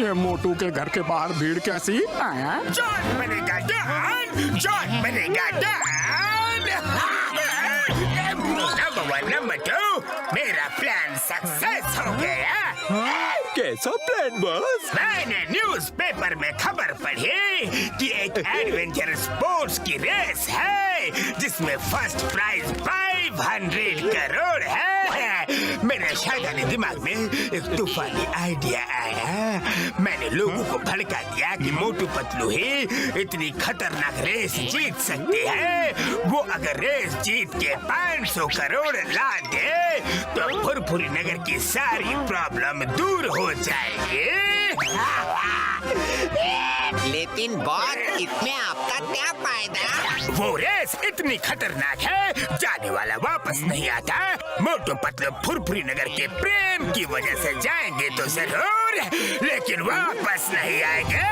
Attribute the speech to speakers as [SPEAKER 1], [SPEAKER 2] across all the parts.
[SPEAKER 1] ये मोटू के घर के बाहर भीड़ कैसी?
[SPEAKER 2] जॉन बनेगा डॉन, जॉन बनेगा डॉन। नंबर 2, मेरा प्लान सक्सेस हो गया।
[SPEAKER 3] कैसा प्लान बॉस?
[SPEAKER 2] मैंने न्यूज़पेपर में खबर पढ़ी कि एक एडवेंचर स्पोर्ट्स की रेस है जिसमें फर्स्ट प्राइज 500 करोड़ है। मेरे शैतानी दिमाग में एक तूफानी आइडिया आया। मैंने लोगों को भड़का दिया कि मोटू पतलू ही इतनी खतरनाक रेस जीत सकते हैं। वो अगर रेस जीत के 500 करोड़ ला दे तो फुरफुरी नगर की सारी प्रॉब्लम दूर हो जाएगी।
[SPEAKER 4] लेकिन बॉस, इसमें आपका क्या फायदा?
[SPEAKER 2] वो रेस इतनी खतरनाक है, जाने वाला वापस नहीं आता। मोटू पतलू फुरफुरी नगर के प्रेम की वजह से जाएंगे तो जरूर, लेकिन वापस नहीं आएंगे।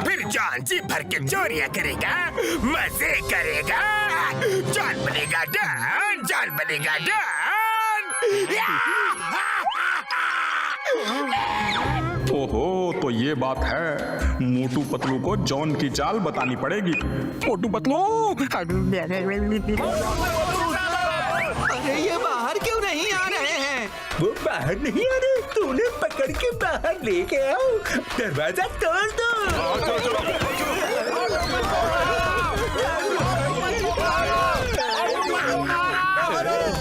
[SPEAKER 2] फिर जॉन जी भर के चोरियां करेगा, मजे करेगा। जॉन बनेगा डॉन, जॉन बनेगा डॉन।
[SPEAKER 1] ओहो, तो ये बात है। मोटू पतलू को जॉन की चाल बतानी पड़ेगी। मोटू पतलू,
[SPEAKER 3] अरे ये बाहर क्यों नहीं आ रहे हैं? वो बाहर नहीं आ रहे, तो उन्हें पकड़ के बाहर लेके आओ। दरवाजा तोड़ दो।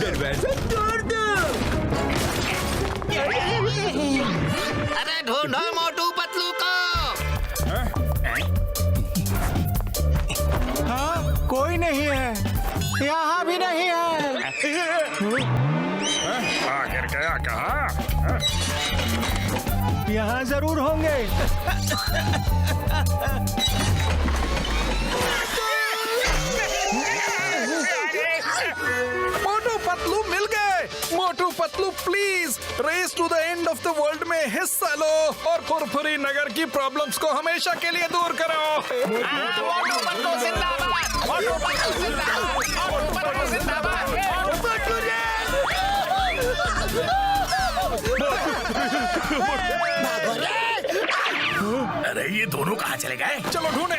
[SPEAKER 3] दरवाजा तोड़ दो।
[SPEAKER 4] अरे ढूंढो मोटू पतलू को।
[SPEAKER 5] हाँ, कोई नहीं है, यहाँ भी नहीं है।
[SPEAKER 2] आखिर गया कहाँ?
[SPEAKER 5] यहाँ जरूर होंगे।
[SPEAKER 6] मोटू पतलू मिल गए। Motu Patlu please race to the end of the world में हिस्सा लो और फुरफुरी नगर की प्रॉब्लम्स को हमेशा के लिए दूर करो।
[SPEAKER 4] मोटू पतलू जिंदाबाद, मोटू पतलू जिंदाबाद, मोटू पतलू जिंदाबाद, मोटू पतलू
[SPEAKER 2] अरे ये दोनों कहाँ चले गए?
[SPEAKER 6] चलो ढूंढे।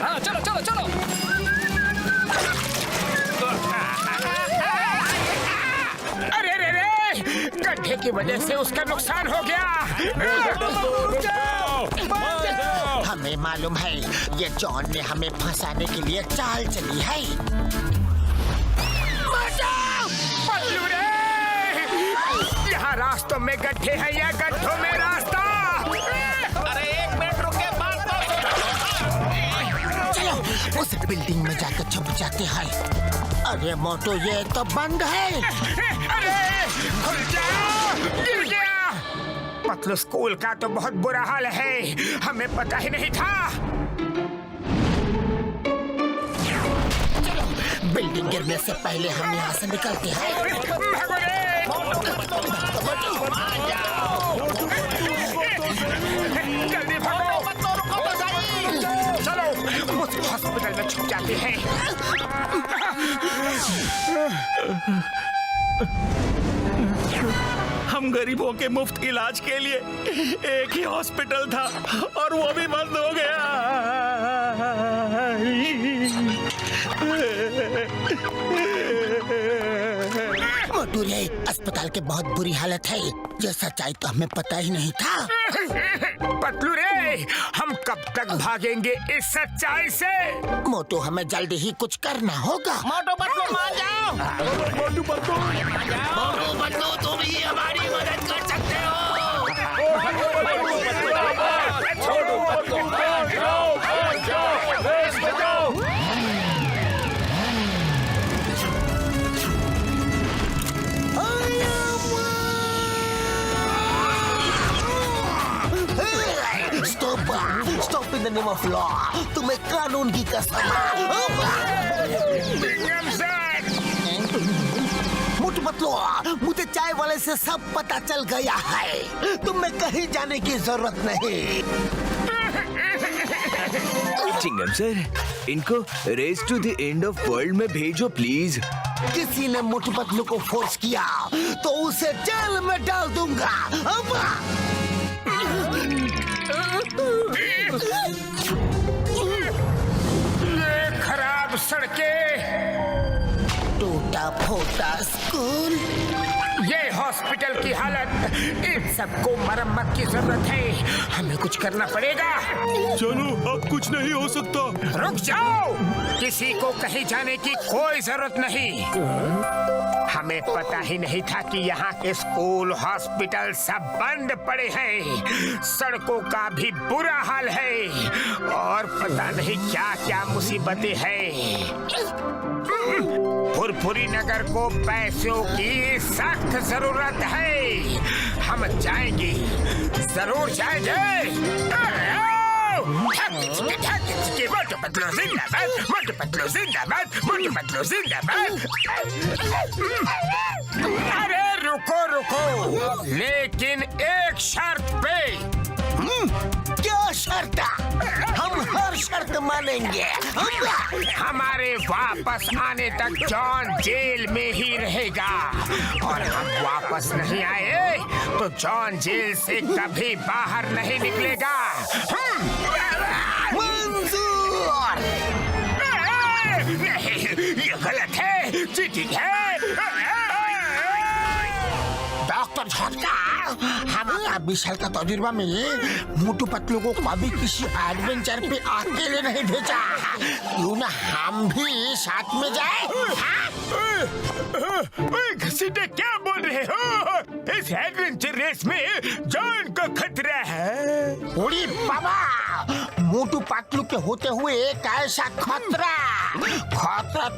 [SPEAKER 2] हाँ, चलो चलो चलो। अरे रे रे, गड्ढे की वजह से उसका नुकसान हो गया।
[SPEAKER 4] हमें मालूम है ये जॉन ने हमें फंसाने के लिए चाल चली है।
[SPEAKER 2] पतलू रे, यहाँ रास्तों में गड्ढे हैं या गड्ढों में रास्ता?
[SPEAKER 4] अरे एक मिनट रुके, बात चलो उस बिल्डिंग में जाकर छुप जाते हैं। अरे मोटू, ये तो बंद है।
[SPEAKER 2] अरे खुल जाओ, गिर गया। पतलू, स्कूल का तो बहुत बुरा हाल है, हमें पता ही नहीं था।
[SPEAKER 4] चलो बिल्डिंग गिरने से पहले हम यहाँ से निकलते हैं।
[SPEAKER 2] जल्दी भागो। चलो उस हॉस्पिटल में छुप जाते हैं।
[SPEAKER 5] हम गरीबों के मुफ्त इलाज के लिए एक ही हॉस्पिटल था और वो भी बंद हो गया।
[SPEAKER 4] मोटू रे, अस्पताल के बहुत बुरी हालत है। ये सच्चाई तो हमें पता ही नहीं था।
[SPEAKER 2] पतलू रे, हम कब तक भागेंगे इस सच्चाई से?
[SPEAKER 4] मोटू, हमें जल्दी ही कुछ करना होगा। मोटू पतलू मान जाओ।
[SPEAKER 5] मोटू पतलू,
[SPEAKER 4] मोटू पतलू, तुम ही हमारी मदद कर सकते हो। Stop in the name of law. तुम्हें कानून की कसम। मोटू पतलू, मुझे चाय वाले से सब पता चल गया है। तुम्हें कहीं जाने की जरूरत नहीं।
[SPEAKER 3] चिंगम सर, इनको race to the end of world में भेजो प्लीज।
[SPEAKER 4] किसी ने मोटू पतलू को फोर्स किया तो उसे जेल में डाल दूंगा।
[SPEAKER 2] ये खराब सड़कें,
[SPEAKER 4] टूटा फोटा स्कूल,
[SPEAKER 2] ये हॉस्पिटल की हालत, इन सबको मरम्मत की जरूरत है। हमें कुछ करना पड़ेगा।
[SPEAKER 1] चलो, अब कुछ नहीं हो सकता।
[SPEAKER 2] रुक जाओ, किसी को कहीं जाने की कोई जरूरत नहीं। हमें पता ही नहीं था कि यहाँ के स्कूल हॉस्पिटल सब बंद पड़े हैं। सड़कों का भी बुरा हाल है और पता नहीं क्या क्या मुसीबतें हैं। फुरफुरी नगर को पैसों की सख्त जरूरत है। हम जाएंगे, जरूर जाएंगे। मोटू पतलू जिंदाबाद, मोटू पतलू जिंदाबाद, मोटू पतलू जिंदाबाद। अरे रुको रुको, लेकिन एक शर्त पे।
[SPEAKER 4] क्या शर्त? हम हर शर्त मानेंगे।
[SPEAKER 2] हमारे वापस आने तक जॉन जेल में ही रहेगा और हम वापस नहीं आए तो जॉन जेल से कभी बाहर नहीं निकलेगा।
[SPEAKER 4] मंजूर।
[SPEAKER 2] नहीं, ये गलत है, चीटिंग है।
[SPEAKER 4] डॉक्टर झटका, हमारा 20 साल का तजुर्बा में मोटू पतलू को कभी किसी एडवेंचर पे अकेले नहीं भेजा। क्यों ना हम भी साथ में जाए?
[SPEAKER 2] घसीटे क्या बोल रहे हो? इस एडवेंचर रेस में जान का खतरा है।
[SPEAKER 4] उड़ी बाबा, मोटू पतलू के होते हुए एक ऐसा खतरा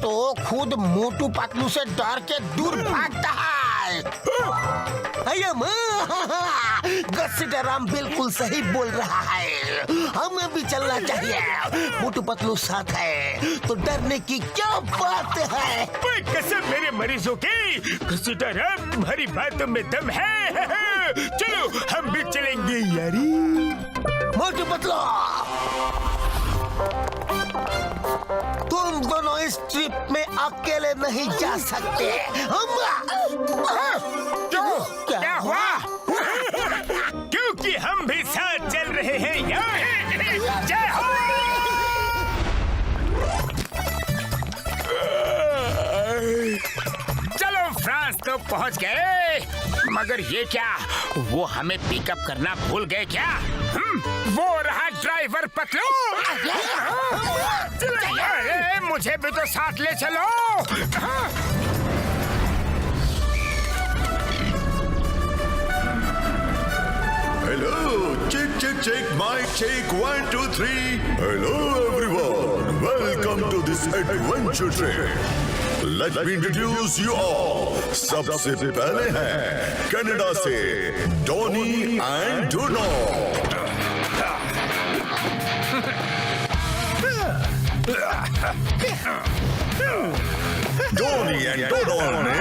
[SPEAKER 4] तो खुद मोटू पतलू से डर के दूर भागता है। गस्सीराम बिल्कुल सही बोल रहा है। हमें भी चलना चाहिए। मोटू पतलू साथ है तो डरने की क्या बात है।
[SPEAKER 2] कसम मेरे मरीजों की, गस्सीराम तुम्हारी बातों में दम है। चलो हम भी चलेंगे यारी।
[SPEAKER 4] मोटू पतलू, तुम दोनों इस ट्रिप में अकेले नहीं जा सकते।
[SPEAKER 2] क्या हुआ? क्योंकि हम भी साथ चल रहे हैं यार। जय हो। चलो फ्रांस तो पहुंच गए, मगर ये क्या, वो हमें पिकअप करना भूल गए क्या? वो रहा ड्राइवर पतलू। अरे मुझे भी तो साथ ले चलो।
[SPEAKER 7] Hello, check, mic check, 1, 2, 3. Hello everyone, welcome to this adventure trip. Let me introduce you all. सबसे पहले हैं कनाडा से Donny and Donno. Donny and Donno ने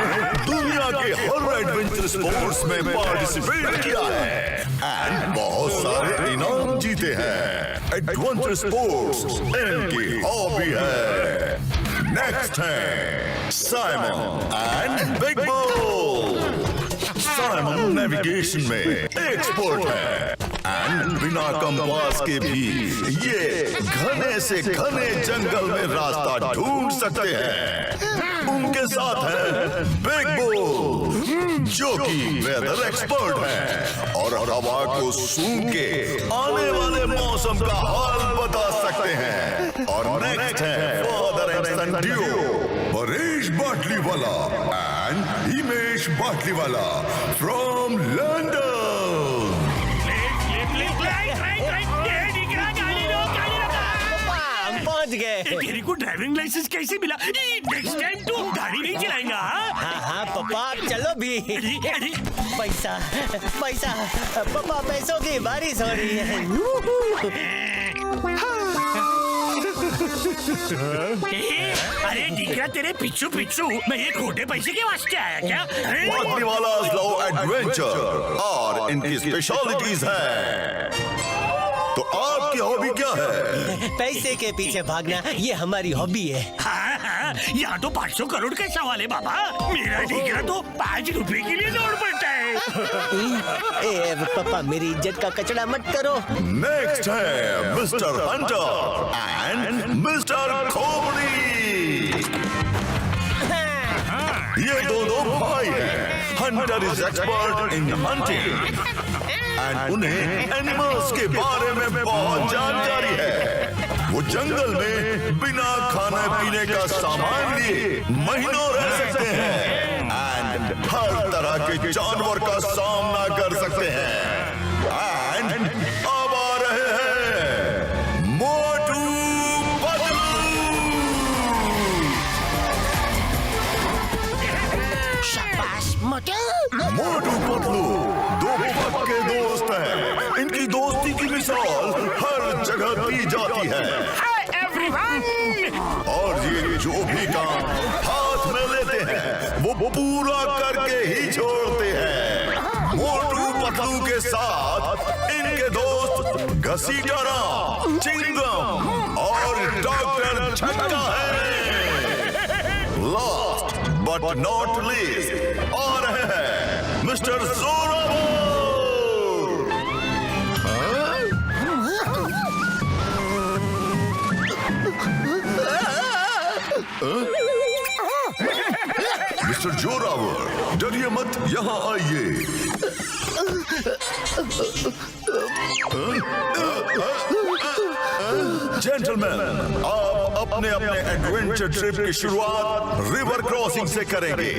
[SPEAKER 7] दुनिया के हर एडवेंचर स्पोर्ट्स में पार्टिसिपेट किया है एंड बहुत सारे इनाम जीते हैं। एडवेंचर स्पोर्ट्स इनकी हॉबी है। नेक्स्ट है Simon and big bull. Simon navigation में एक्सपर्ट है एंड बिना कंपास के भी ये घने से घने जंगल में रास्ता ढूंढ सकते हैं। उनके साथ है बिग बुल जो कि वेदर एक्सपर्ट है और हवा को सूंघ के आने वाले मौसम का हाल बता सकते हैं। और नेक्स्ट है father and son duo, Paresh Batliwala and Himesh Batliwala from London.
[SPEAKER 8] पहुंच गए।
[SPEAKER 5] तेरे को ड्राइविंग लाइसेंस कैसे मिला? नेक्स्ट टाइम तू गाड़ी नहीं चलाएगा।
[SPEAKER 8] हाँ पापा चलो भी।
[SPEAKER 5] अरे
[SPEAKER 8] पैसा पैसा पापा, पैसों की बारिश हो रही है।
[SPEAKER 5] अरे दिखरा तेरे पिच्छू मैं ये खोटे पैसे के वास्ते आया क्या?
[SPEAKER 7] बाटलीवाला's लव एडवेंचर और इनकी स्पेशलिटीज है तो आपकी हॉबी क्या है?
[SPEAKER 8] पैसे के पीछे भागना ये हमारी हॉबी है।
[SPEAKER 5] हाँ हाँ, यहाँ तो 500 करोड़ का सवाल है बाबा। मेरा ठिकाना तो 5 रुपए के लिए दौड़ पड़ता है।
[SPEAKER 8] ए पापा, मेरी इज्जत का कचरा मत करो।
[SPEAKER 7] नेक्स्ट है मिस्टर हंटर एंड मिस्टर खोपड़ी। ये दोनों भाई हैं। Hunter is expert in hunting and उन्हें एनिमल्स के बारे में बहुत जानकारी है। वो जंगल में बिना खाने पीने का सामान लिए महीनों रह सकते हैं एंड हर तरह के जानवर का सामना कर सकते हैं। एंड अब आ रहे हैं मोटू पतलू।
[SPEAKER 4] शाबाश मोटू।
[SPEAKER 7] मोटू पतलू दो पक्के दोस्त हैं। इनकी दोस्ती की मिसाल हर जगह दी जाती है।
[SPEAKER 2] Hi everyone.
[SPEAKER 7] और ये जो भी काम हाथ में लेते हैं वो पूरा करके ही छोड़ते हैं। मोटू पतलू के साथ इनके दोस्त घसीटा राम, चिंगम और डॉक्टर छक्का है। लास्ट बट नॉट लीस्ट आ रहे हैं मिस्टर जोरावर। मिस्टर जोरावर, डरिए मत, यहाँ आइए। जेंटलमैन, आप अपने अपने एडवेंचर ट्रिप की शुरुआत रिवर क्रॉसिंग से करेंगे।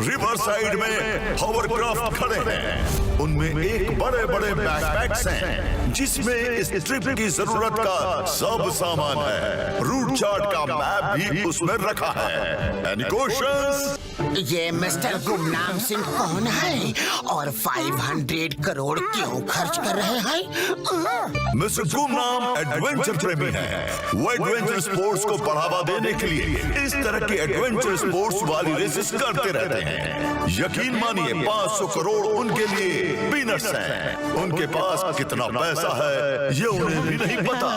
[SPEAKER 7] रिवर साइड में हॉवरक्राफ्ट खड़े हैं। उनमें एक बड़े बड़े बैकपैक्स हैं जिसमें इस ट्रिप की जरूरत का सब सामान है। रूट चार्ट का मैप भी उसमें रखा है। Any questions?
[SPEAKER 4] ये मिस्टर गुमनाम सिंह कौन है और 500 करोड़ क्यों खर्च कर रहे हैं?
[SPEAKER 7] मिस्टर गुमनाम एडवेंचर प्रेमी है। वो एडवेंचर स्पोर्ट्स को बढ़ावा देने के लिए इस तरह की एडवेंचर स्पोर्ट्स वाली रेसेस करते रहते हैं। यकीन मानिए 500 करोड़ उनके लिए पीनट्स हैं। उनके पास कितना पैसा है ये उन्हें भी नहीं पता।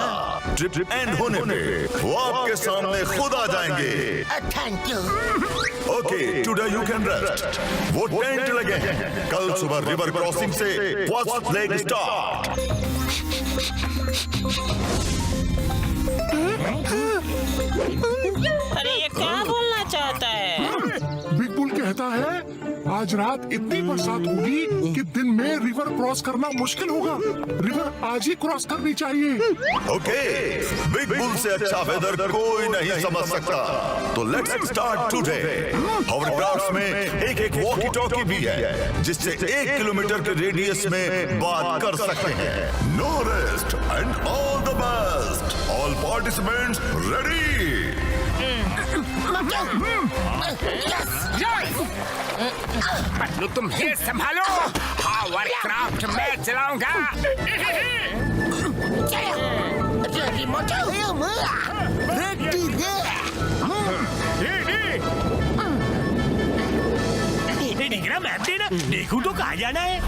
[SPEAKER 7] ट्रिप एंड होने पे वो आपके सामने खुद आ जाएंगे।
[SPEAKER 4] Thank you.
[SPEAKER 7] Okay, today you can rest. वो टेंट लगे हैं। कल सुबह रिवर क्रॉसिंग से फर्स्ट लेग स्टार्ट।
[SPEAKER 9] अरे ये क्या बोलना चाहता है?
[SPEAKER 10] बिग बुल कहता है आज रात इतनी बरसात होगी कि दिन में रिवर क्रॉस करना मुश्किल होगा। रिवर आज ही क्रॉस करनी चाहिए।
[SPEAKER 7] ओके, बिग बुल से अच्छा वेदर कोई नहीं समझ सकता। तो लेट्स स्टार्ट टुडे। हॉवरक्राफ्ट्स में एक वॉकी टॉकी भी है जिससे 1 किलोमीटर के रेडियस में बात कर सकते हैं। No rest and all the best. All participants ready?
[SPEAKER 2] Patlu तुम ये संभालो। हॉवरक्राफ्ट मैं चलाऊंगा।
[SPEAKER 4] रेडी मोटू। रेडी रे।
[SPEAKER 5] निकला मैप देना, देखूं तो कहाँ जाना है।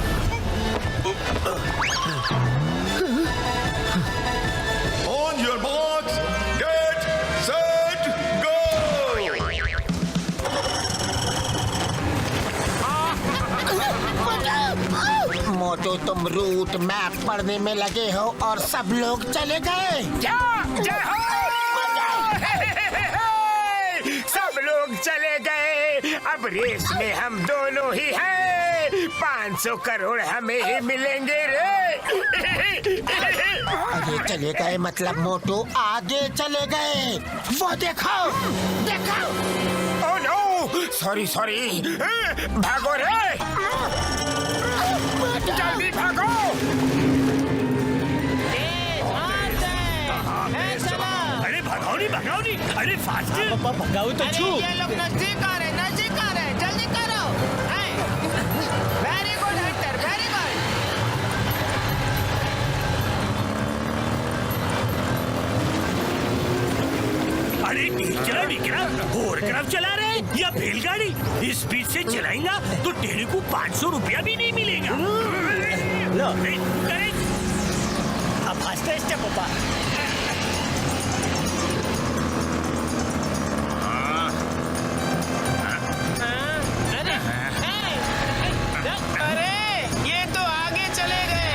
[SPEAKER 7] On your marks, get set go.
[SPEAKER 4] Motu तुम रूट मैप पढ़ने में लगे हो और सब लोग चले गए।
[SPEAKER 2] जय हो। सब लोग चले गए। अब रेस में हम दोनों ही हैं। 500 करोड़ हमें ही मिलेंगे रे।
[SPEAKER 4] आगे चले गए मतलब मोटू आगे चले गए। वो देखो देखो।
[SPEAKER 2] Oh no, sorry sorry. भागो रे, जल्दी भागो।
[SPEAKER 5] अरे भगाओ नहीं, अरे फास्ट।
[SPEAKER 8] पापा भगाओ तो छू।
[SPEAKER 9] ये लोग नजदीक आ रहे, जल्दी करो। Very good Hunter, very good.
[SPEAKER 5] अरे निकला हॉवरक्राफ्ट चला रहे हैं या बैलगाड़ी? इस स्पीड से चलाएगा तो तेरे को 500 रुपया भी नहीं मिलेगा।
[SPEAKER 8] लो।
[SPEAKER 5] अरे,
[SPEAKER 8] अब टेस्ट है पापा।
[SPEAKER 9] अरे ये तो आगे चले गए।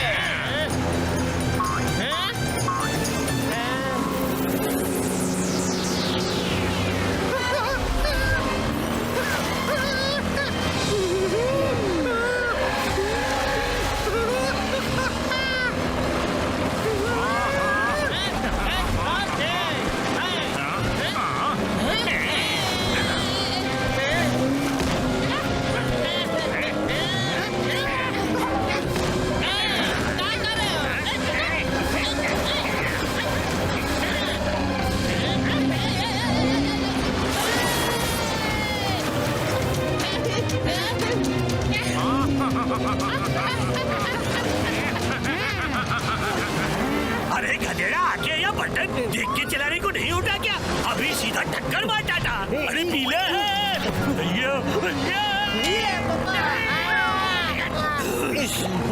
[SPEAKER 5] अरे गधेड़ा, आगे या बटन देख के चलाने को नहीं उठा क्या? अभी सीधा टक्कर मार डाटा। अरे पीले है।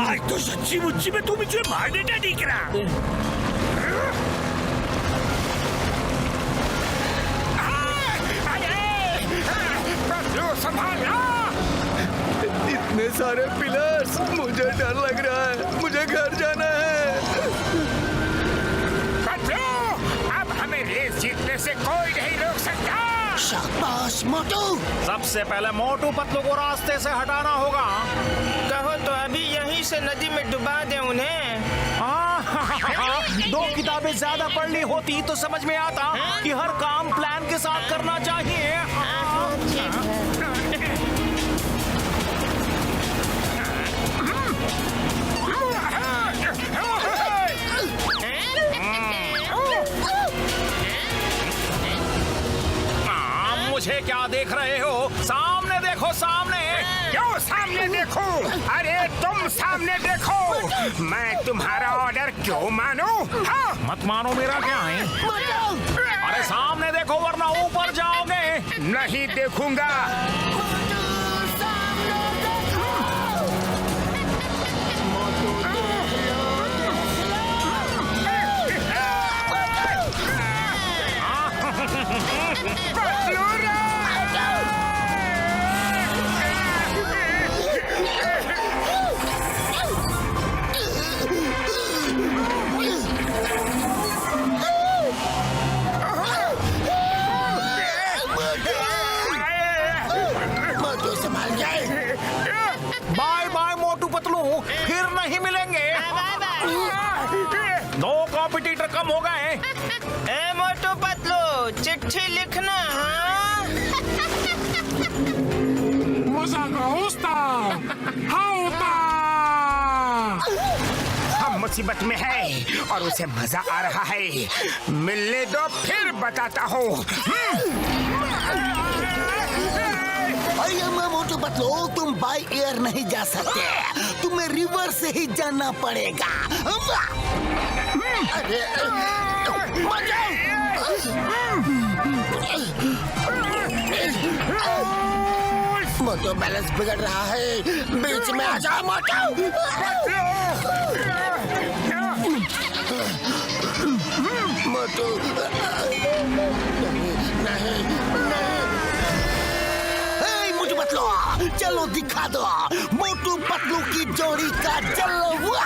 [SPEAKER 5] आज तो सच्ची मुच्ची में तू मुझे मार देता दिख रहा।
[SPEAKER 3] इतने सारे पिलर्स, मुझे डर लग रहा है। मुझे घर जाना है।
[SPEAKER 2] अब हमें रेस जीतने से कोई नहीं रोक सकता।
[SPEAKER 4] शाबाश मोटू।
[SPEAKER 6] सबसे पहले मोटू पतलू को रास्ते से हटाना होगा।
[SPEAKER 9] कहो तो अभी यहीं से नदी में डुबा दे उन्हें।
[SPEAKER 6] 2 किताबें ज्यादा पढ़ ली होती तो समझ में आता कि हर काम प्लान के साथ करना चाहिए। मुझे क्या देख रहे हो? सामने देखो, सामने।
[SPEAKER 2] क्यों सामने देखो? अरे तुम सामने देखो। मैं तुम्हारा ऑर्डर क्यों मानूं? हाँ?
[SPEAKER 6] मत मानो, मेरा क्या है? अरे सामने देखो वरना ऊपर जाओगे।
[SPEAKER 2] नहीं देखूंगा।
[SPEAKER 6] बाय बाय मोटू पतलू, फिर नहीं मिलेंगे। 2 कॉम्पिटिटर कम हो गए।
[SPEAKER 9] ए मोटू पतलू, चिट्ठी लिखना। हाँ?
[SPEAKER 10] मजा का उस्ताद। हाँ
[SPEAKER 2] हम मुसीबत में है और उसे मजा आ रहा है। मिलने दो, फिर बताता हूँ।
[SPEAKER 4] मोटू पतलू, तुम बाय एयर नहीं जा सकते। तुम्हें रिवर से ही जाना पड़ेगा। अरे मोटू, बैलेंस बिगड़ रहा है। बीच में आ जाओ मोटू। मोटू नहीं, मोटू पतलू, चलो दिखा दो मोटू पतलू की जोड़ी का जलवा।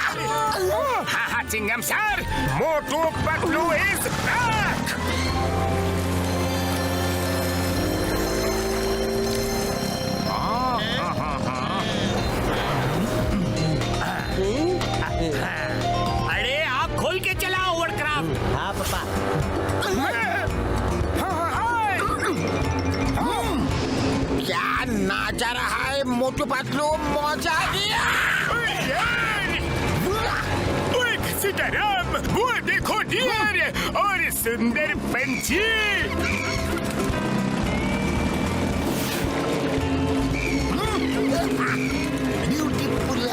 [SPEAKER 2] हाँ Chingum sir, Motu Patlu is back.
[SPEAKER 5] अरे आप खोल के चलाओ ओवरक्राफ्ट।
[SPEAKER 8] हाँ पापा।
[SPEAKER 4] क्या नाच रहा है मोटू पतलू? मजा दिया।
[SPEAKER 2] सीताराम, वो देखो डियर और सुंदर पंछी।
[SPEAKER 4] ब्यूटीफुल।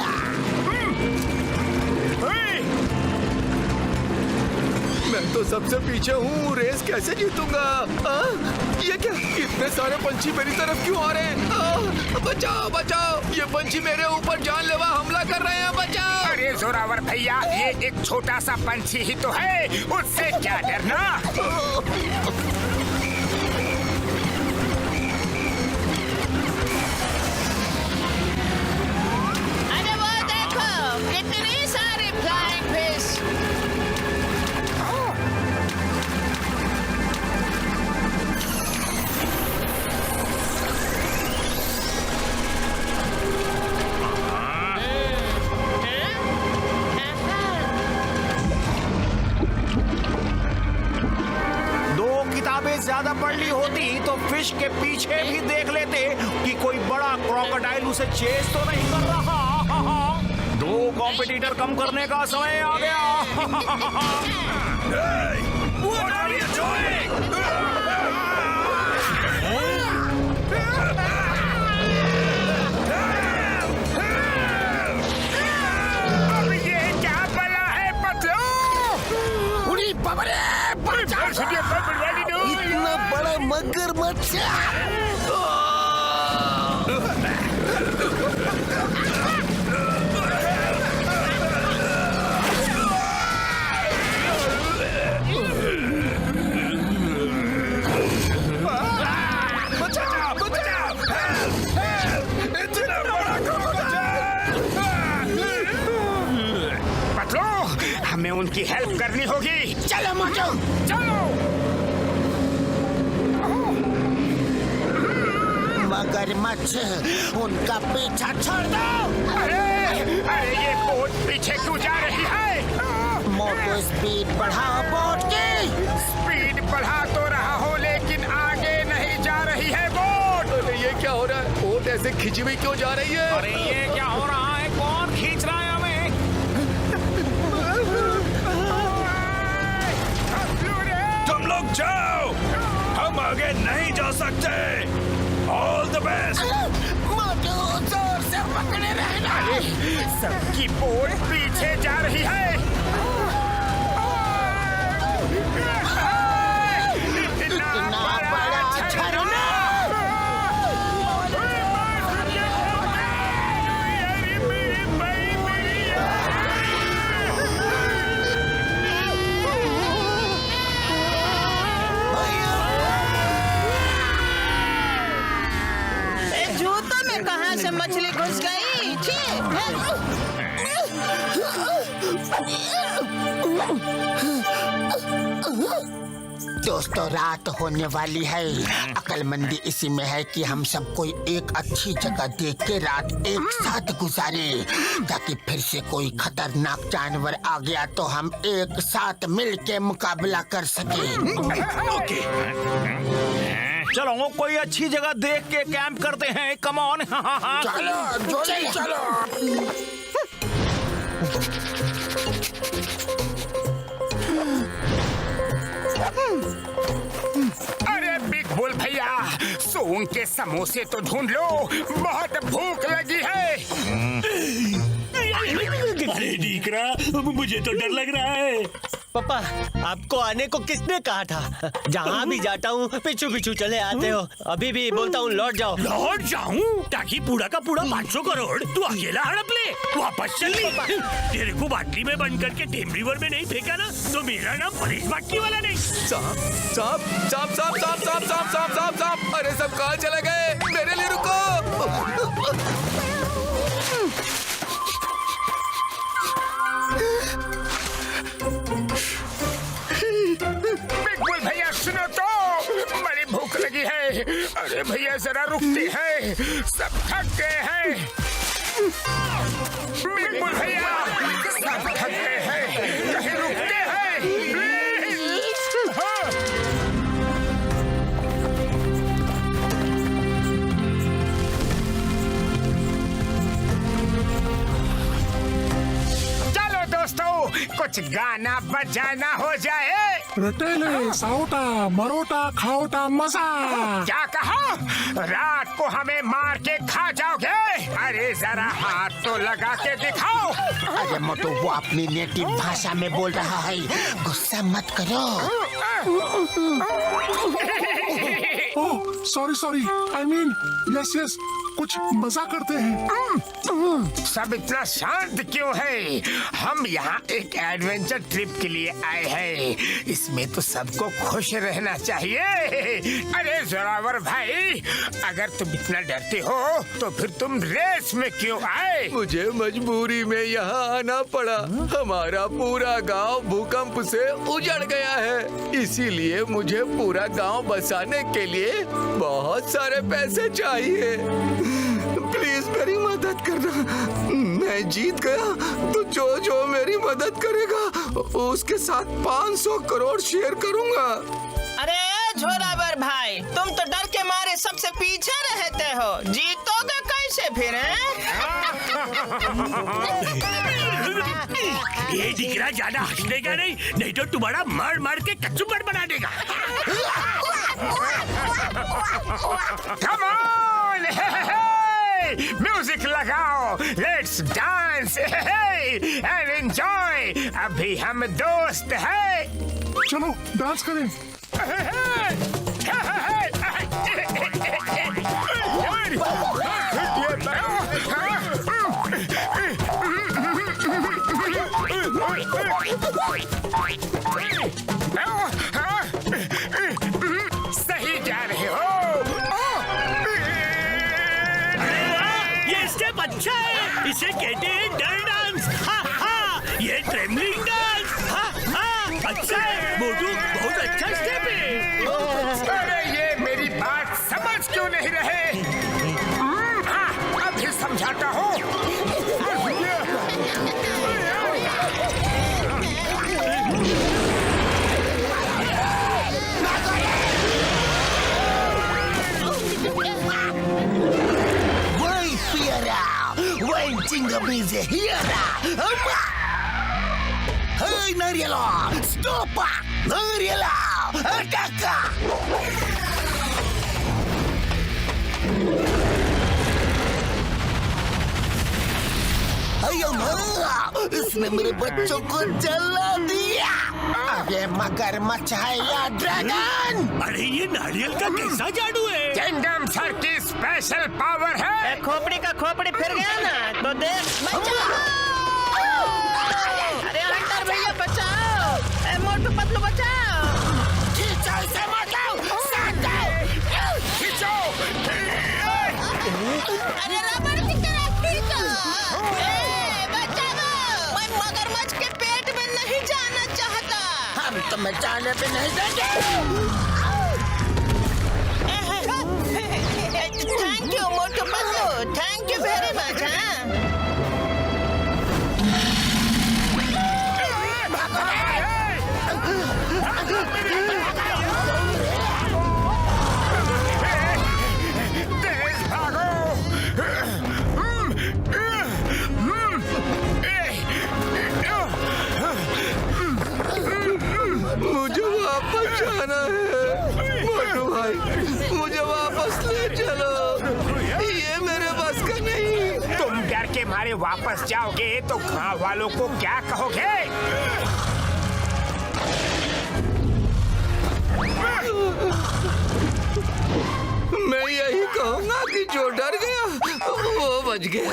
[SPEAKER 3] मैं तो सबसे पीछे हूँ। रेस कैसे जीतूंगा? ये क्या? इतने सारे पंछी मेरी तरफ क्यों आ रहे हैं? बचाओ बचाओ, ये पंछी मेरे ऊपर जानलेवा हमला कर रहे हैं, बचाओ।
[SPEAKER 2] अरे जोरावर भैया, ये एक छोटा सा पंछी ही तो है, उससे क्या डरना।
[SPEAKER 11] अरे वो देखो, कितनी सारी फ्लाइंग फिश।
[SPEAKER 5] किताबें ज्यादा पढ़ ली होती तो फिश के पीछे भी देख लेते कि कोई बड़ा क्रोकोडाइल उसे चेस तो नहीं कर रहा। 2 कॉम्पिटिटर कम करने का समय आ गया। What are you doing?
[SPEAKER 2] अब ये क्या बला है पतलू?
[SPEAKER 4] उड़ी बाबरे, इतना बड़ा मगरमच्छ।
[SPEAKER 2] पतलू, हमें उनकी हेल्प करनी होगी।
[SPEAKER 4] चलो मोटू,
[SPEAKER 2] चलो।
[SPEAKER 4] मगरमच्छ, उनका पीछा छोड़ दो।
[SPEAKER 2] अरे अरे, ये बोट पीछे क्यों जा रही है?
[SPEAKER 4] मोटू स्पीड बढ़ाओ बोट की।
[SPEAKER 2] स्पीड बढ़ा तो रहा हो, लेकिन आगे नहीं जा रही है बोट।
[SPEAKER 3] अरे ये क्या हो रहा है? बोट ऐसे खिंची हुई क्यों जा रही है?
[SPEAKER 5] अरे ये क्या हो रहा है? कौन खींच रहा है हमें? तुम लोग जाओ, हम आगे नहीं जा सकते। All the best.
[SPEAKER 4] मोटू, जोर से पकड़े रहना।
[SPEAKER 2] सबकी बोट पीछे जा रही है।
[SPEAKER 4] इतना बड़ा झरना।
[SPEAKER 11] जूतों में कहाँ से मछली घुस गई?
[SPEAKER 4] दोस्तों, रात होने वाली है। अक्लमंदी इसी में है कि हम सब कोई एक अच्छी जगह देख के रात एक साथ गुजारे, ताकि फिर से कोई खतरनाक जानवर आ गया तो हम एक साथ मिल के मुकाबला कर सके।
[SPEAKER 5] ओके, चलो कोई अच्छी जगह देख के कैंप करते हैं। Come on.
[SPEAKER 4] चलो जल्दी चलो।
[SPEAKER 2] अरे बिग बुल भैया, सोन के समोसे तो ढूंढ लो, बहुत भूख लगी है।
[SPEAKER 5] अरे दीकरा, मुझे तो डर लग रहा है।
[SPEAKER 8] पापा, आपको आने को किसने कहा था? जहाँ भी जाता हूँ पीछू पीछू चले आते हो। अभी भी बोलता हूँ लौट जाओ।
[SPEAKER 5] लौट जाऊं? ताकि पूरा का पूरा 500 करोड़ तू अकेला हड़प ले? वापस चल ली। तेरे को बाटली में बंद करके टेम रिवर में नहीं फेंका ना, तो मेरा नाम परेश बाटली वाला नहीं।
[SPEAKER 3] सांप सांप सांप सांप सांप सांप सांप सांप सांप सांप। अरे सब कहाँ चले गए? मेरे लिए रुको।
[SPEAKER 2] बिग बुल भैया सुनो तो, बड़ी भूख लगी है। अरे भैया जरा रुकते हैं, सब थक गए हैं। बिग बुल भैया, सब थक गए हैं, कहीं रुकते हैं प्लीज। हाँ। चलो दोस्तों, कुछ गाना बजाना हो जाए।
[SPEAKER 10] रटेले साउटा मरोटा खाओटा मजा।
[SPEAKER 2] क्या कहा? रात को हमें मार के खा जाओगे? अरे जरा हाथ तो लगा के दिखाओ।
[SPEAKER 4] अरे मोटू, वो अपनी नेटिव भाषा में बोल रहा है, गुस्सा मत करो।
[SPEAKER 10] सॉरी आई मीन यस कुछ मजा करते हैं।
[SPEAKER 2] सब इतना शांत क्यों है? हम यहाँ एक एडवेंचर ट्रिप के लिए आए हैं। इसमें तो सबको खुश रहना चाहिए। अरे जोरावर भाई, अगर तुम इतना डरते हो तो फिर तुम रेस में क्यों आए?
[SPEAKER 3] मुझे मजबूरी में यहाँ आना पड़ा। हमारा पूरा गांव भूकंप से उजड़ गया है, इसीलिए मुझे पूरा गांव बसाने के लिए बहुत सारे पैसे चाहिए। प्लीज मेरी मदद करना। मैं जीत गया तो जो मेरी मदद करेगा उसके साथ 500 करोड़ शेयर करूंगा।
[SPEAKER 9] अरे झोरावर भाई, तुम तो डर के मारे सबसे पीछे रहते हो। जीतोगे कैसे फिर?
[SPEAKER 2] ये दिखरा ज्यादा हंसने का नहीं तो तुम्हारा मार मार के कचुम्बर बना देगा। Come on! म्यूजिक लगाओ, लेट्स डांस एंड एंजॉय। अभी हम दोस्त हैं।
[SPEAKER 10] चलो डांस करें।
[SPEAKER 2] सही जा रहे हो। ये स्टेप अच्छा है, इसे कहते हैं डर डांस। ये ट्रेमलिंग डांस। अच्छा है मोटू, बहुत अच्छा स्टेप है। अरे ये मेरी बात समझ क्यों नहीं रहे? अभी समझाता हूँ।
[SPEAKER 4] Hei Nariela, stop! Nariela, attack! अयो इसने मेरे बच्चों को जला दिया। ये मगरमच्छ है या ड्रैगन?
[SPEAKER 2] अरे ये नारियल का कैसा जादू है? किंगडम सर की स्पेशल पावर है।
[SPEAKER 9] खोपड़ी का खोपड़ी फिर गया ना तो देख। अरे हंटर भैया बचाओ! मोटू पतलू बचाओ!
[SPEAKER 4] खींचो इसे मोटू!
[SPEAKER 2] खींचो!
[SPEAKER 11] अरे रबड़ की तरह खींचो। बचाओ! मैं मगरमच्छ के पेट में नहीं जाना चाहता।
[SPEAKER 4] हम तुम्हें जाने पे नहीं देंगे।
[SPEAKER 11] Thank you Motu Patlu, thank you very much.
[SPEAKER 3] मुझे वापस जाना है मोटू भाई, मुझे वापस ले चलो। ये मेरे बस का नहीं।
[SPEAKER 2] तुम डर के मारे वापस जाओगे तो गांव वालों को क्या कहोगे?
[SPEAKER 3] मैं यही कहूँगा कि जो डर गया वो बच गया।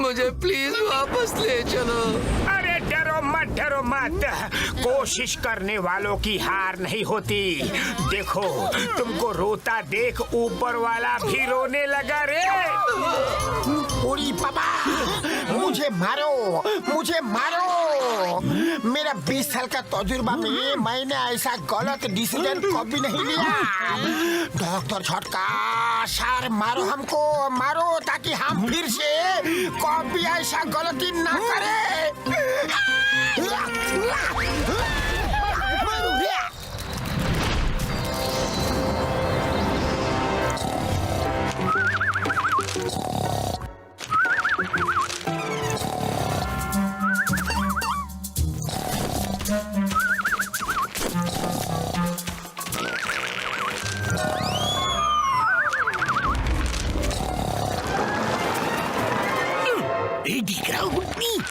[SPEAKER 3] मुझे प्लीज वापस ले चलो।
[SPEAKER 2] अरे डरो मत। कोशिश करने वालों की हार नहीं होती। देखो, तुमको रोता देख ऊपर वाला भी रोने लगा रे।
[SPEAKER 4] ओरी पापा, मुझे मारो। मेरा 20 साल का तजुर्बा में मैंने ऐसा गलत डिसीजन कभी नहीं लिया। डॉक्टर छोटका सर, मारो हमको, मारो ताकि हम फिर से कभी ऐसा गलती ना करें।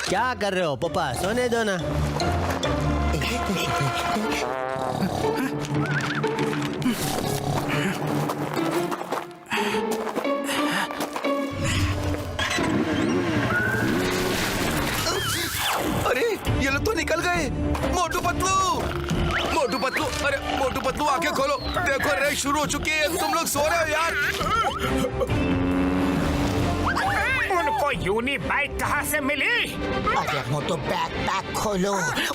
[SPEAKER 8] क्या कर रहे हो पापा? सोने दो ना।
[SPEAKER 3] मोटू पतलू, अरे मोटू पतलू आंखें खोलो, देखो रेस शुरू हो चुकी है, तुम लोग सो रहे हो यार।
[SPEAKER 2] उनको यूनी बाइक कहाँ से मिली?
[SPEAKER 4] अरे मोटू बैकपैक खोलो,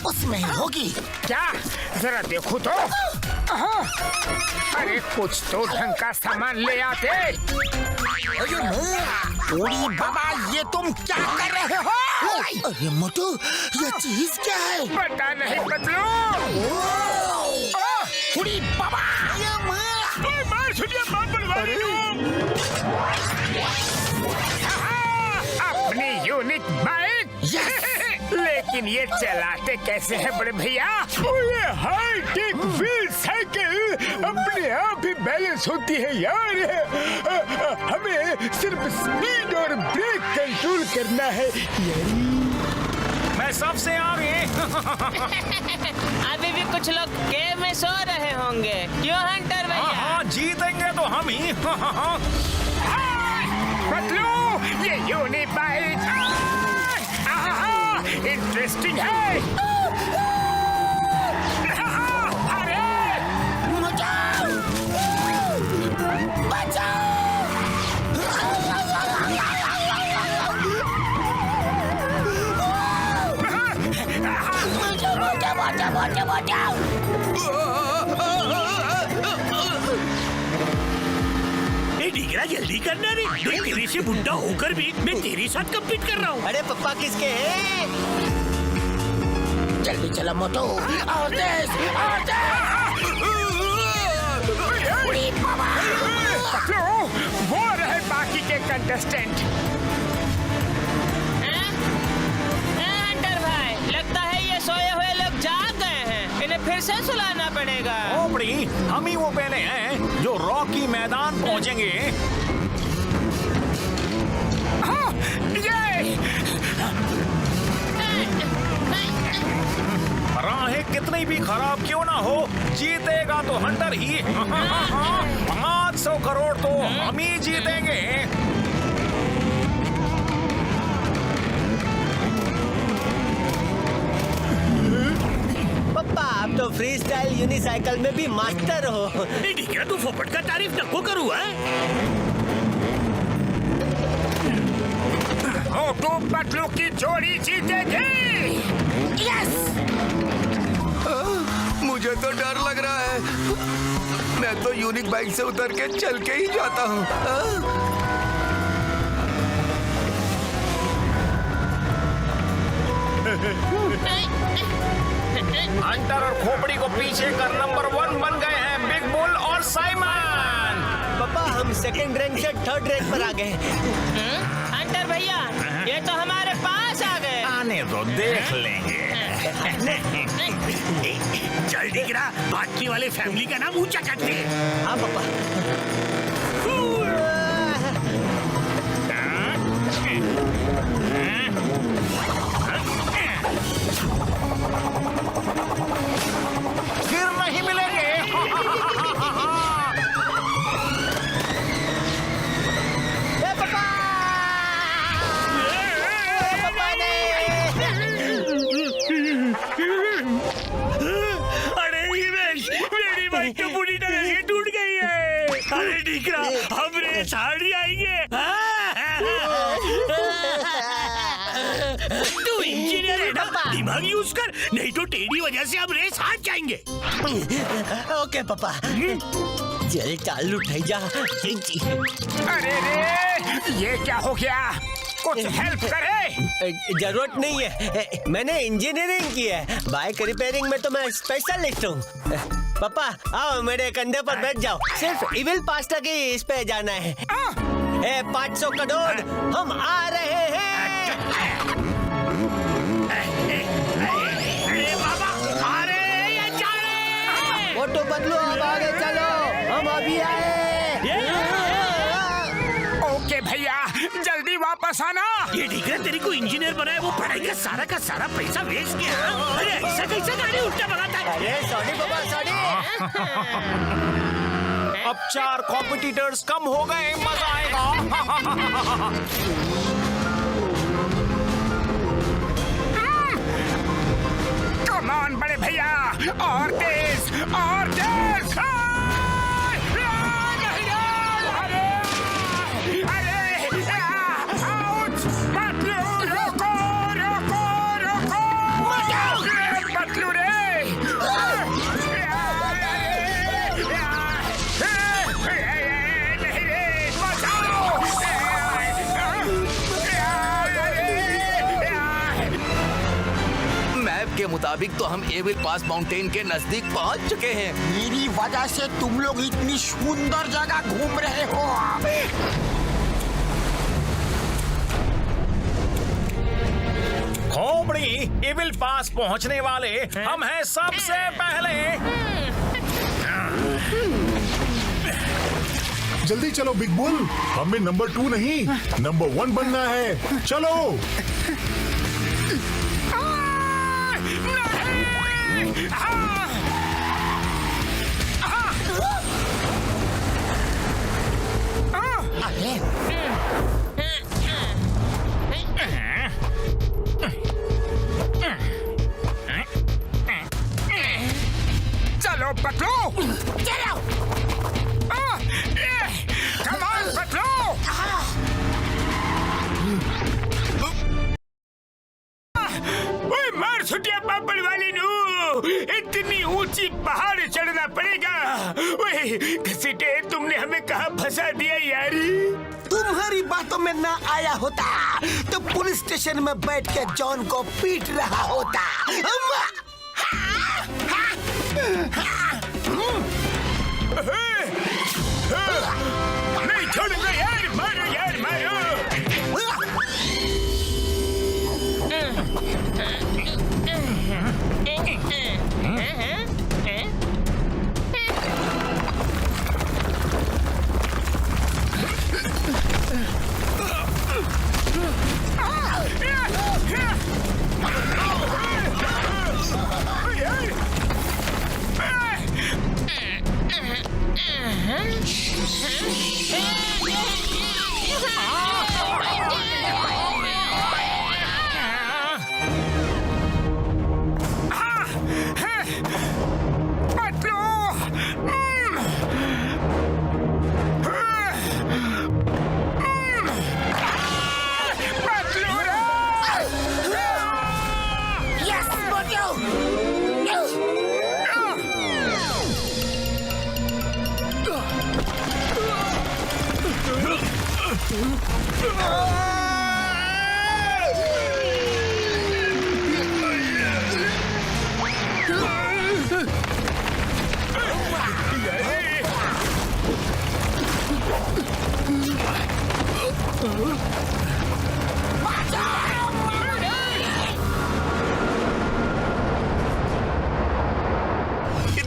[SPEAKER 4] उसमें ही होगी।
[SPEAKER 2] क्या? जरा देखो तो। अरे कुछ तो ढंग का सामान ले आते।
[SPEAKER 4] उड़ी बाबा, ये तुम क्या कर रहे हो? अरे मोटू, ये चीज क्या है?
[SPEAKER 2] पता नहीं पतलू।
[SPEAKER 4] उड़ी बाबा,
[SPEAKER 2] मार छुड़िए, बाप बनवा रही हूँ। अपनी यूनिक बाइक। लेकिन ये चलाते कैसे हैं बड़े भैया? ये हाई-टेक व्हील साइकिल अपने आप ही बैलेंस होती है यार। हमें सिर्फ स्पीड और ब्रेक कंट्रोल करना है।
[SPEAKER 5] मैं सबसे आगे।
[SPEAKER 9] अभी भी कुछ लोग गेम में सो रहे होंगे, क्यों हंटर भैया?
[SPEAKER 5] हाँ, जीतेंगे तो हम ही।
[SPEAKER 2] पतलू, ये यूनी बाइक इंटरेस्टिंग है। अरे
[SPEAKER 4] बचाओ!
[SPEAKER 8] डिगरा जल्दी करना रे, मैं तेरे से बुढ़ा होकर भी मैं तेरे साथ कम्पीट कर रहा हूँ। अरे पप्पा किसके हैं?
[SPEAKER 4] जल्दी चलो मोटू, और तेज, और तेज! उड़ी बाबा!
[SPEAKER 2] पतलू, वो रहे बाकी के कंटेस्टेंट।
[SPEAKER 9] हंटर भाई, लगता है ये सोए हुए लोग जाग गए हैं, इन्हें फिर से सुलाना पड़ेगा।
[SPEAKER 5] ओपड़ी, हम ही वो पहले हैं जो रॉकी मैदान पहुंचेंगे। राहें कितनी भी खराब क्यों ना हो, जीतेगा तो हंटर ही। 500 करोड़ तो हम ही जीतेंगे।
[SPEAKER 8] पप्पा आप तो फ्री स्टाइल यूनिसाइकिल में भी मास्टर हो। ठीक है, तू फोपट का तारीफ नको करूँ है?
[SPEAKER 2] मोटू पतलू की जोड़ी जीतेगी।
[SPEAKER 4] यस!
[SPEAKER 3] मुझे तो डर लग रहा है, मैं तो यूनिक बाइक से उतर के चल के ही जाता हूँ।
[SPEAKER 5] हंटर और खोपड़ी को पीछे कर नंबर 1 बन गए हैं बिग बुल और साइमन।
[SPEAKER 8] पापा हम सेकंड रैंक से थर्ड रैंक पर आ गए।
[SPEAKER 9] हंटर भैया, ये तो हमारे पास आ गए।
[SPEAKER 5] आने दो, देख लेंगे।
[SPEAKER 8] चल डिगरा, बाकी वाले फैमिली का नाम ऊंचा कर दे। हाँ पापा।
[SPEAKER 5] फिर नहीं मिलेंगे।
[SPEAKER 8] अरे हिमेश, मेरी बाइक तो पूरी तरह से टूट गई है। अरे डिगरा, हम रेस हार आएंगे। तू इंजीनियर है ना, दिमाग यूज कर, नहीं तो तेरी वजह से हम रेस हार जाएंगे। ओके पापा, चल चालू उठाई जा।
[SPEAKER 2] अरे रे, ये क्या हो गया? कुछ हेल्प करे?
[SPEAKER 8] जरूरत नहीं है, मैंने इंजीनियरिंग की है। बाइक रिपेयरिंग में तो मैं स्पेशलिस्ट हूँ। पापा आओ मेरे कंधे पर बैठ जाओ, सिर्फ इविल पास्ता की इस पे जाना है। 500 करोड़ हम आ रहे हैं। अरे बाबा, आ रहे हैं या जा रहे हैं? मोटू पतलू अब आगे चलो, हम अभी आए।
[SPEAKER 2] ओके भैया, जल्दी वापस आना।
[SPEAKER 8] ये ठीक है, तेरी को इंजीनियर बनाया, वो पढ़ाई का सारा पैसा वेस्ट किया। अरे ऐसा कैसा गाड़ी उल्टा भगाता है? अरे सॉरी बाबा, सॉरी।
[SPEAKER 5] अब 4 कॉम्पिटिटर्स कम हो गए, मजा आएगा।
[SPEAKER 2] कम ऑन बड़े भैया। और तेज, और तेज। आउच! पतलू, रोको, रोको, रोको! पतलू रे! नहीं रे, बचाओ!
[SPEAKER 3] मैप के मुताबिक तो हम एविल पास माउंटेन के नजदीक पहुंच चुके हैं।
[SPEAKER 4] मेरी वजह से तुम लोग इतनी सुंदर जगह घूम रहे हो।
[SPEAKER 5] खोपड़ी इविल पास पहुंचने वाले हम हैं सबसे पहले।
[SPEAKER 10] जल्दी चलो बिग बुल, हमें नंबर 2 नहीं नंबर 1 बनना है। चलो।
[SPEAKER 2] चलो पतलू, चलो। Come on Patlu. ओए मार छुटिया पापड़ वाली नू, इतनी ऊंची पहाड़ चढ़ना पड़ेगा। ओए घसीटे, तुमने हमें कहाँ फंसा दिया यारी।
[SPEAKER 4] तुम्हारी बातों में ना आया होता तो पुलिस स्टेशन में बैठ के जॉन को पीट रहा होता।
[SPEAKER 2] नहीं छोड़ूंगा यार, मारो यार, मारो।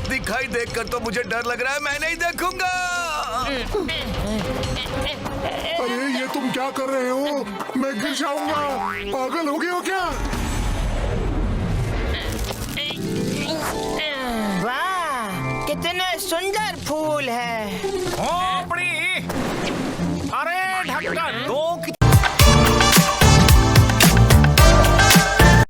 [SPEAKER 3] दिखाई देखकर तो मुझे डर लग रहा है, मैं नहीं देखूंगा।
[SPEAKER 10] अरे ये तुम क्या कर रहे हो? मैं गिर जाऊंगा। पागल हो गए हो क्या?